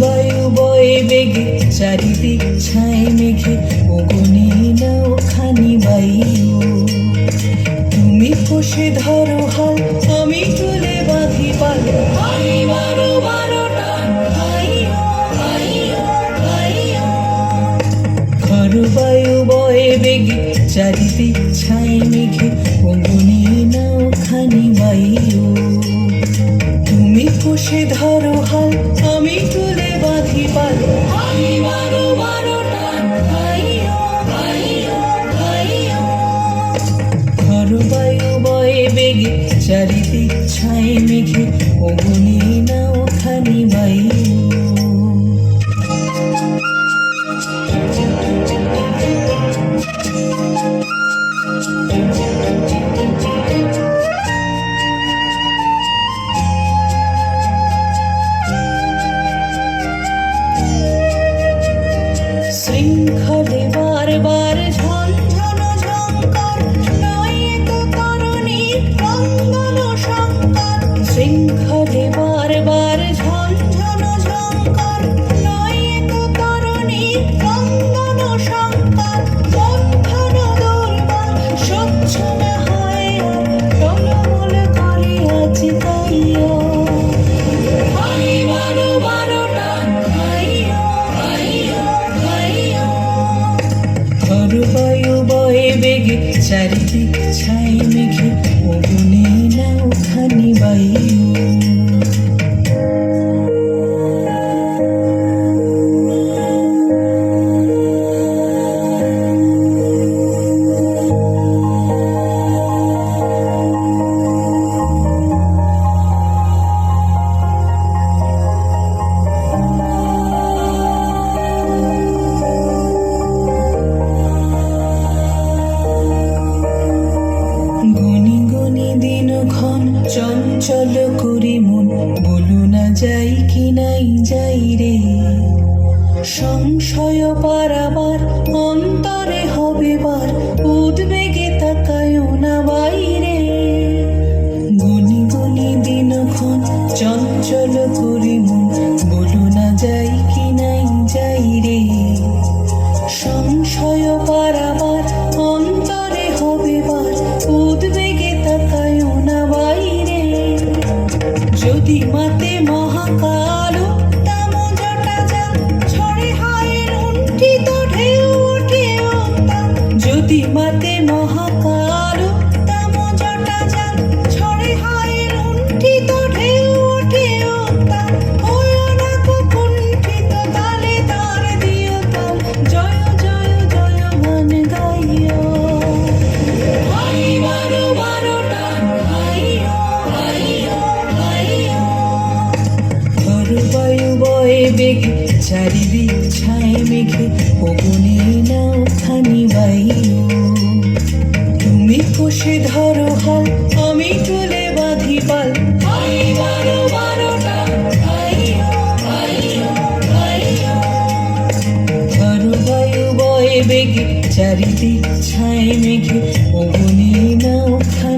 বায়ু বয়ে বেগে চারিদিক ছায় মেঘে ওগনি নাও খানি বায়ু। তুমি কষে ধরো হাল, আমি তুলে বাঁধি পাল। আমি বারো বারোটা বায়ু বয়ে বেগে চারিদিক ছায় মেঘে ওগনি নাও খানি বায়ু। তুমি কষে ধরো হাল, আমি তুলে বাঁধি পাল। আমি বারো বারোটা বায়ু বয়ে বেগে চারিদিক ছায় মেঘে ওগনি নাও খানি বায়ু। শৃঙ্খলে বারবার ঝনঝন ঝঙ্কার, নয় তো তরুণীর ক্রন্দন সংকার। শৃঙ্খলে বারবার ঝনঝন ঝঙ্কার, নয় তো তরুণীর ক্রন্দন সংকার। বন্ধন দুর্বার সহ্য না হয় আর, টলমল করে আজ তাইও। আমি বারো বারোটা বায়ু বয়ে বেগে চারিদিক ছায় মেঘে ওগনি নাও খানি বায়ু। চঞ্চল করি মন, বলো না যাই কি নাই যাই রে। সংশয় পারাবার অন্তরে হবে বার, উদ্বেগে তাকায় না বাইরে। গুনি গুনি দিনক্ষণ চঞ্চল করি মন, বলো না যাই কি নাই যাই রে। সংশয় পারাবার অন্তরে হবে বার, উদ্বেগে তাকায় না বাইরে। যদি মাতে মহাকাল উত্তম জটা যান, ঝড়ে হয় লুণ্ঠিত ঢেউ ওঠে উত্তাল। যদি মাতে মহাকাল উত্তম জটা যান, ঝড়ে হয় লুণ্ঠিত ঢেউ ওঠে উত্তাল। হয় না কুণ্ঠিত তালে তার দিও তাল, জয় জয় জয় গান গাইও। আমি বারো বারোটা বায়ু বয়ে বেগে চারিদিক ছায় মেঘে ওগনি নাও খানি বায়ু। তুমি কষে ধরো হাল, আমি তুলে বাঁধি পাল। আমি বারো বারোটা বায়ু বয়ে বেগে চারিদিক ছায় মেঘে ওগনি নাও খানি।